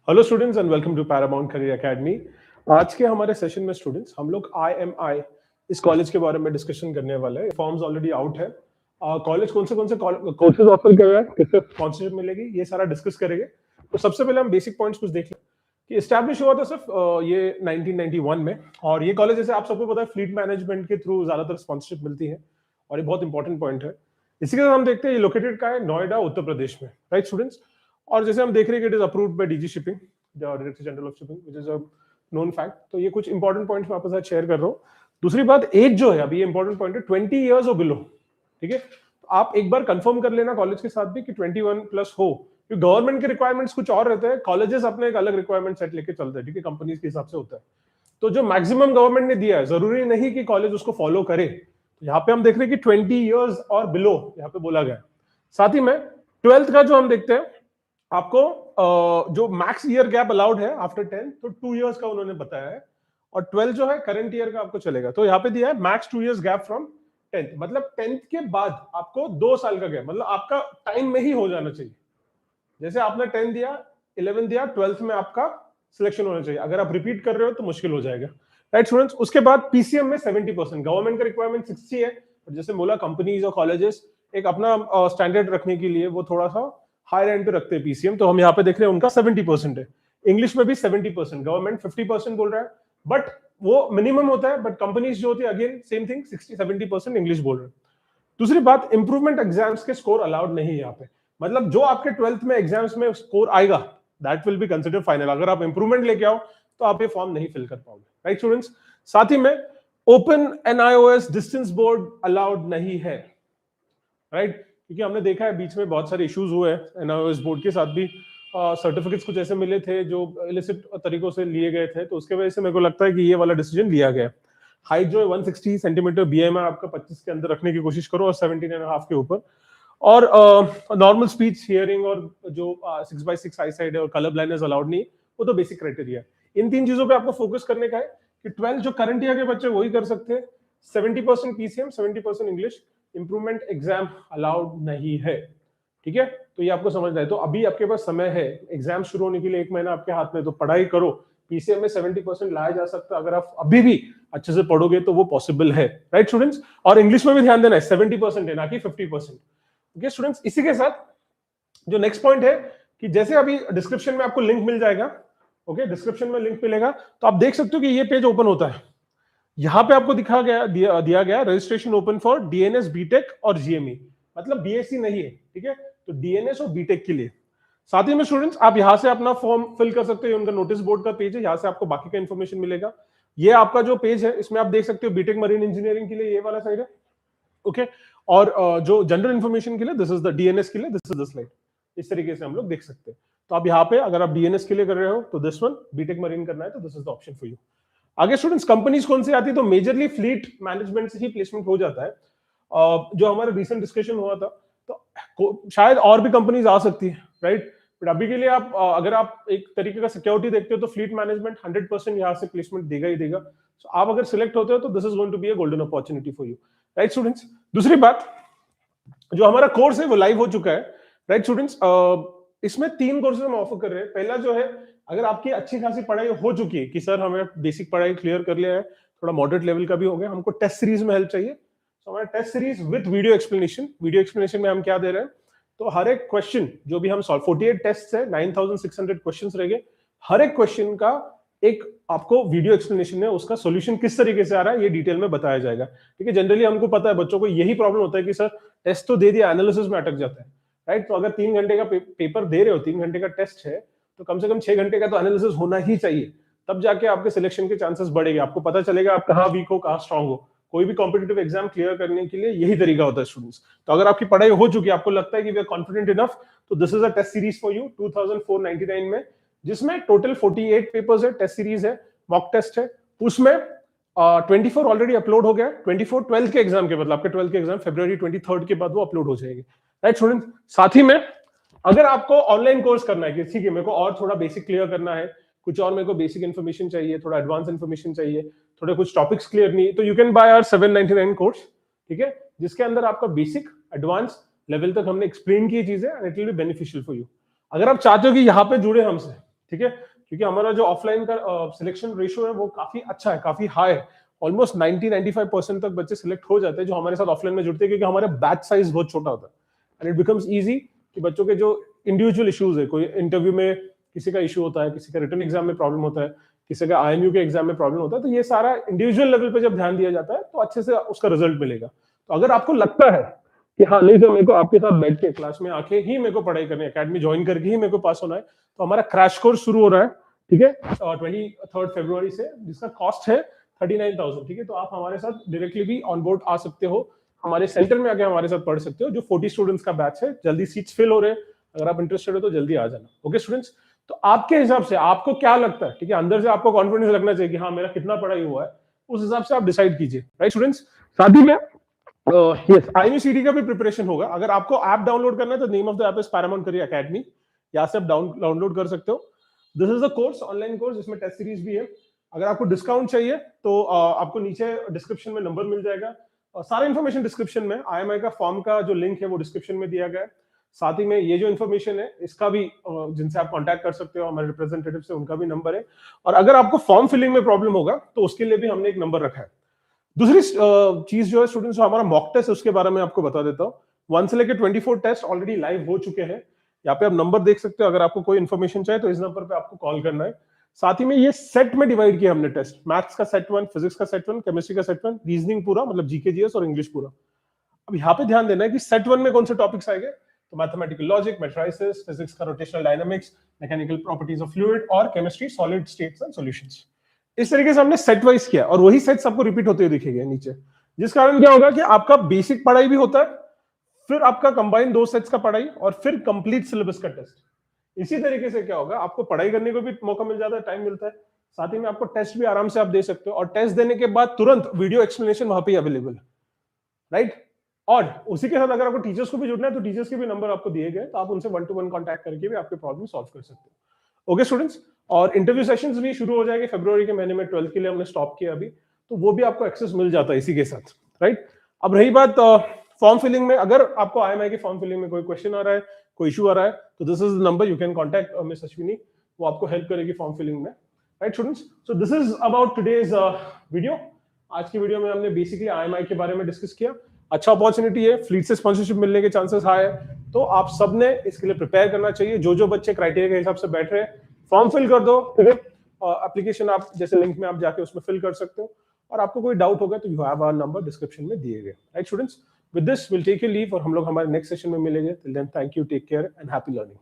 Hello students and welcome to Paramount Career Academy. आज के हमारे सेशन में स्टूडेंट्स हम लोग IMI इस कॉलेज के बारे में डिस्कशन करने वाले हैं। फॉर्म्स ऑलरेडी आउट है। कॉलेज कौन से कोर्सेज ऑफर कर रहा है, किससे स्पॉन्सरशिप मिलेगी, ये सारा डिस्कस करेंगे। तो सबसे पहले हम बेसिक पॉइंट्स कुछ देख लें कि एस्टैब्लिश हुआ था सिर्फ ये 1991 में, और ये कॉलेज जैसे आप सबको पता है फ्लीट मैनेजमेंट के थ्रू ज्यादातर स्पॉन्सरशिप मिलती है, और ये बहुत इंपॉर्टेंट पॉइंट है। इसी के साथ हम देखते हैं ये लोकेटेड का है नोएडा उत्तर प्रदेश में, राइट स्टूडेंट्स। और जैसे हम देख रहे हैं कि it is approved by DG shipping, director general of shipping, which is a known fact. तो ये कुछ इंपॉर्टेंट पॉइंट्स मैं आपके साथ शेयर कर रहा हूँ। दूसरी बात, एज जो है, अभी ये इंपॉर्टेंट पॉइंट है, 20 इयर्स और बिलो, ठीक है। तो आप एक बार कंफर्म कर लेना कॉलेज के साथ भी कि 21 प्लस हो, क्योंकि गवर्नमेंट के रिक्वायरमेंट्स कुछ और रहते हैं, कॉलेजेस अपने एक अलग रिक्वायरमेंट सेट लेके चलते हैं, ठीक है, कंपनीज के हिसाब से होता है। तो जो मैक्सिमम गवर्नमेंट ने दिया है, जरूरी नहीं कि कॉलेज उसको फॉलो करे। तो यहाँ पे हम देख रहे हैं कि 20 इयर्स और बिलो यहाँ पे बोला गया। साथ ही में 12th का जो हम देखते हैं, आपको जो मैक्स ईयर गैप अलाउड है आफ्टर 10, तो 2 इयर्स का उन्होंने बताया है। और 12 जो है करंट ईयर का आपको चलेगा। तो यहाँ पे दिया है max 2 years gap from 10th, मतलब 10th के बाद आपको 2 साल का गैप, मतलब आपका टाइम में ही हो जाना चाहिए। जैसे आपने 10 दिया, 11 दिया, 12th में आपका सिलेक्शन होना चाहिए। अगर आप रिपीट कर रहे हो तो मुश्किल हो जाएगा, राइट स्टूडेंट्स। उसके बाद पीसीएम में 70%, गवर्नमेंट का रिक्वायरमेंट 60 है, और जैसे बोला कंपनीज और कॉलेजेस एक अपना स्टैंडर्ड रखने के लिए वो थोड़ा सा हायर एंड पे रखते हैं पीसीएम। तो हम यहाँ पे देख रहे हैं उनका 70% है। इंग्लिश में भी 70%, गवर्नमेंट 50% बोल रहा है, बट वो मिनिमम होता है। बट कंपनीज जो होती है अगेन सेम थिंग, 60-70% इंग्लिश बोल रहे हैं। दूसरी बात, इंप्रूवमेंट एग्जाम्स के स्कोर अलाउड नहीं है यहाँ पे, मतलब जो आपके 12th में एग्जाम्स में स्कोर आएगा that will be consider final. अगर आप इंप्रूवमेंट लेके आओ तो आप ये फॉर्म नहीं फिल कर पाओगे, राइट स्टूडेंट्स। साथ ही में open NIOS distance board allowed नहीं है, राइट, क्योंकि हमने देखा है बीच में बहुत सारे इश्यूज हुए हैं NIOS बोर्ड के साथ भी। सर्टिफिकेट्स कुछ ऐसे मिले थे जो इलिसिट तरीकों से लिए गए थे, तो उसके वजह से मेरे को लगता है कि ये वाला डिसीजन लिया गया। हाइट जो है 160 सेंटीमीटर, BMI आपका 25 के अंदर रखने की कोशिश करो, और 17.5 के ऊपर। और नॉर्मल स्पीच, हियरिंग, और जो 6/6 आई साइड है और कलर ब्लाइंडनेस अलाउड नहीं है, वो तो बेसिक क्राइटेरिया है। इन 3 चीजों पे आपको फोकस करने का है कि 12 जो करंट ईयर के बच्चे वही कर सकते हैं। 70% PCM, 70% English, improvement exam allowed नहीं है, ठीक है। तो ये आपको समझना है। तो अभी आपके पास समय है, एग्जाम शुरू होने के लिए 1 महीना आपके हाथ में, तो पढ़ाई करो। पीसीएम में 70% लाया जा सकता है, अगर आप अभी भी अच्छे से पढ़ोगे तो वो पॉसिबल है, राइट स्टूडेंट्स। और इंग्लिश में भी ध्यान देना है, 70% है, ना कि 50%। ओके स्टूडेंट्स, इसी के साथ जो नेक्स्ट पॉइंट है कि जैसे अभी डिस्क्रिप्शन में आपको लिंक मिल जाएगा, ओके, डिस्क्रिप्शन में लिंक मिलेगा, तो आप देख सकते हो कि ये पेज ओपन होता है। यहां पे आपको दिया गया registration open for DNS, BTech और जीएमई, मतलब बीएससी नहीं है, ठीक है, तो डीएनएस और बीटेक के लिए। साथ ही में स्टूडेंट्स आप यहां से अपना फॉर्म फिल कर सकते हो, उनका नोटिस बोर्ड का पेज है, यहां से आपको बाकी का इंफॉर्मेशन मिलेगा। ये आपका जो पेज है इसमें आप देख सकते हो बीटेक मरीन इंजीनियरिंग के लिए ये वाला साइड है, ओके। और जो जनरल इंफॉर्मेशन के लिए दिस इज द, डीएनएस के लिए दिस इज द स्लाइड। इस तरीके से हम लोग देख सकते हैं। तो आप यहाँ पे अगर आप डीएनएस के लिए कर रहे हो तो दिस वन, बीटेक मरीन करना है तो this is the option for you. आगे स्टूडेंट्स कंपनीज कौन सी आती है, तो मेजरली फ्लीट मैनेजमेंट से ही प्लेसमेंट हो जाता है। जो हमारा रिसेंट डिस्कशन हुआ था, तो शायद और भी कंपनीज आ सकती है, राइट। बट अभी के लिए आप अगर आप एक तरीके का सिक्योरिटी देखते हो तो फ्लीट मैनेजमेंट 100% यहाँ से प्लेसमेंट देगा ही देगा। So, आप अगर सिलेक्ट होते हो तो this is going to be a golden opportunity for you, right students. दूसरी बात, जो हमारा कोर्स है वो लाइव हो चुका है, राइट स्टूडेंट्स। इसमें 3 कोर्सेज हम ऑफर कर रहे हैं। पहला जो है, अगर आपकी अच्छी खासी पढ़ाई हो चुकी है कि सर हमें बेसिक पढ़ाई क्लियर कर लिया है, थोड़ा मॉडरेट लेवल का भी हो गया, हमको टेस्ट सीरीज में हेल्प चाहिए, तो हमारा test series with video explanation. Video explanation में हम क्या दे रहे हैं, तो हर एक क्वेश्चन जो भी हम सॉल्व, 48 टेस्ट है, 9600 क्वेश्चन रहेंगे, हर एक क्वेश्चन का एक आपको वीडियो एक्सप्लेनेशन है, उसका सॉल्यूशन किस तरीके से आ रहा है ये डिटेल में बताया जाएगा, ठीक है। जनरली हमको पता है बच्चों को यही प्रॉब्लम होता है कि सर टेस्ट तो दे दिया, एनालिसिस में अटक जाता है, राइट। तो अगर 3 घंटे का पेपर दे रहे हो, 3 घंटे का टेस्ट है, तो कम से कम 6 घंटे का तो एनालिसिस होना ही चाहिए, तब जाके आपके सिलेक्शन के चांसेस बढ़ेंगे, आपको पता चलेगा आप कहाँ वीक हो, कहाँ स्ट्रांग हो। कोई भी कॉम्पिटिटिव एग्जाम क्लियर करने के लिए यही तरीका होता है स्टूडेंट्स। तो अगर आपकी पढ़ाई हो चुकी है, आपको लगता है कि वी आर कॉन्फिडेंट इनफ, तो this is a test series for you 2499 में, जिसमें टोटल 48 पेपर्स है, टेस्ट सीरीज है, मॉक टेस्ट है। उसमें 24 ऑलरेडी अपलोड हो गया, 24 12th के एग्जाम के, मतलब आपके 12th के एग्जाम February 23 के बाद वो अपलोड हो जाएगी, राइट स्टूडेंट्स। साथ ही में अगर आपको ऑनलाइन कोर्स करना है कि ठीक है मेरे को और थोड़ा बेसिक क्लियर करना है, कुछ और मेरे को बेसिक इन्फॉर्मेशन चाहिए, थोड़ा एडवांस इन्फॉर्मेशन चाहिए, थोड़े कुछ टॉपिक्स क्लियर नहीं, तो you can buy our 799 course, ठीक है, जिसके अंदर आपका बेसिक एडवांस लेवल तक हमने एक्सप्लेन की चीजें, and it will be beneficial for you. अगर आप चाहते हो कि यहाँ पे जुड़े हमसे, ठीक है, क्योंकि हमारा जो ऑफलाइन का सिलेक्शन रेशियो है वो काफी अच्छा है, काफी हाई है, ऑलमोस्ट 90-95% तक बच्चे सिलेक्ट हो जाते हैं जो हमारे साथ ऑफलाइन में जुड़ते हैं, क्योंकि हमारा बैच साइज बहुत छोटा होता है एंड इट बिकम्स इजी कि बच्चों के जो इंडिविजुअल इश्यूज है, कोई इंटरव्यू में किसी का इशू होता है, किसी का रिटन एग्जाम में प्रॉब्लम होता है, किसी का IMU के एग्जाम में प्रॉब्लम होता है, तो ये सारा इंडिविजुअल लेवल पे जब ध्यान दिया जाता है तो अच्छे से उसका रिजल्ट मिलेगा। तो अगर आपको लगता है कि हाँ नहीं तो मेरे को आपके साथ बैठ के क्लास में आके ही मेरे को पढ़ाई करनी है, एकेडमी ज्वाइन करके ही मेरे को पास होना है, तो हमारा क्रैश कोर्स शुरू हो रहा है, ठीक है, 23 फरवरी से, जिसका कॉस्ट है 39,000, ठीक है। तो आप हमारे साथ डायरेक्टली भी ऑन बोर्ड आ सकते हो, हमारे सेंटर में आके हमारे साथ पढ़ सकते हो, जो 40 स्टूडेंट्स का बैच है, जल्दी सीट्स फिल हो रहे हैं, अगर आप इंटरेस्टेड हो तो जल्दी आ जाना। ओके स्टूडेंट्स, तो आपके हिसाब से आपको क्या लगता है, ठीक है, अंदर से आपको कॉन्फिडेंस लगना चाहिए कि हाँ मेरा कितना पढ़ाई हुआ है, उस हिसाब से आप डिसाइड कीजिए, राइट स्टूडेंट्स। साथ ही में यस IMCD का भी प्रिपरेशन होगा। अगर आपको ऐप डाउनलोड करना है तो name of the app is Paramount Career academy, यहाँ से आप डाउनलोड कर सकते हो। This is the course, online course, जिसमें टेस्ट सीरीज भी है। अगर आपको डिस्काउंट चाहिए तो आपको नीचे डिस्क्रिप्शन में नंबर मिल जाएगा, और सारा इन्फॉर्मेशन डिस्क्रिप्शन में, IMI का फॉर्म का जो लिंक है वो डिस्क्रिप्शन में दिया गया है। साथ ही में ये जो इन्फॉर्मेशन है इसका भी जिनसे आप कांटेक्ट कर सकते हो, हमारे रिप्रेजेंटेटिव से, उनका भी नंबर है। और अगर आपको फॉर्म फिलिंग में प्रॉब्लम होगा तो उसके लिए भी हमने एक नंबर रखा है। दूसरी चीज जो है स्टूडेंट्स, हमारा मॉक टेस्ट, उसके बारे में आपको बता देता हूँ। 1 से लेकर 24 टेस्ट ऑलरेडी लाइव हो चुके हैं। यहाँ पे आप नंबर देख सकते हो, अगर आपको कोई इन्फॉर्मेशन चाहिए तो इस नंबर पे आपको कॉल करना है। साथ ही में ये सेट में डिवाइड किया हमने टेस्ट, मैथ्स का सेट 1, फिजिक्स का सेट 1, केमिस्ट्री का सेट 1, रीजनिंग पूरा मतलब जीके जीएस और इंग्लिश पूरा। अब यहाँ पे ध्यान देना है कि सेट 1 में कौन से टॉपिक्स आएंगे, तो मैथमेटिकल लॉजिक, मैट्रिसेस, फिजिक्स का rotational dynamics, mechanical properties of fluid, और chemistry solid states and solutions. इस तरीके से हमने सेट वाइज किया, और वही सेट्स आपको रिपीट होते हुए दिखेंगे नीचे, जिस कारण क्या होगा कि आपका बेसिक पढ़ाई भी होता है, फिर आपका कंबाइन 2 सेट्स का पढ़ाई, और फिर कंप्लीट सिलेबस का टेस्ट। इसी तरीके से क्या होगा, आपको पढ़ाई करने को भी मौका मिल जाता है, टाइम मिलता है, साथ ही में आपको टेस्ट भी आराम से आप दे सकते हो, और टेस्ट देने के बाद तुरंत वीडियो एक्सप्लेनेशन वहां पे अवेलेबल है, राइट। और उसी के साथ अगर आपको टीचर्स को भी जुड़ना है तो टीचर्स के भी नंबर आपको दिए गए, तो आप उनसे 1-to-1 कांटेक्ट करके भी आपके प्रॉब्लम सॉल्व कर सकते हो। ओके स्टूडेंट्स, और इंटरव्यू सेशंस भी शुरू हो जाएंगे फरवरी के महीने में, 12th के लिए हमने स्टॉप किया अभी, तो वो भी आपको एक्सेस मिल जाता है इसी के साथ, राइट। अब रही बात फॉर्म फिलिंग में, अगर आपको IMI के फॉर्म फिलिंग में कोई क्वेश्चन आ रहा है, कोई इशू आ रहा है, तो this is the number, you can contact miss Ashwini, वो आपको हेल्प करेगी फॉर्म फिलिंग में, right students. So this is about today's video. आज की वीडियो में हमने बेसिकली IMI के बारे में डिस्कस किया। अच्छा अपॉर्चुनिटी है, फ्लीट से स्पॉन्सरशिप मिलने के चांसेस हाई है, तो आप सबने इसके लिए प्रिपेयर करना चाहिए। जो बच्चे क्राइटेरिया के हिसाब से बैठ रहे हैं, फॉर्म फिल कर दो, ठीक है, एप्लीकेशन आप जैसे लिंक में आप जाके उसमें फिल कर सकते हो, और आपको कोई डाउट होगा तो you have our number description में दिए गए, right students. With this will take you leave, और हम लोग हमारे नेक्स्ट सेशन में मिलेंगे। Till then thank you, take care and happy learning.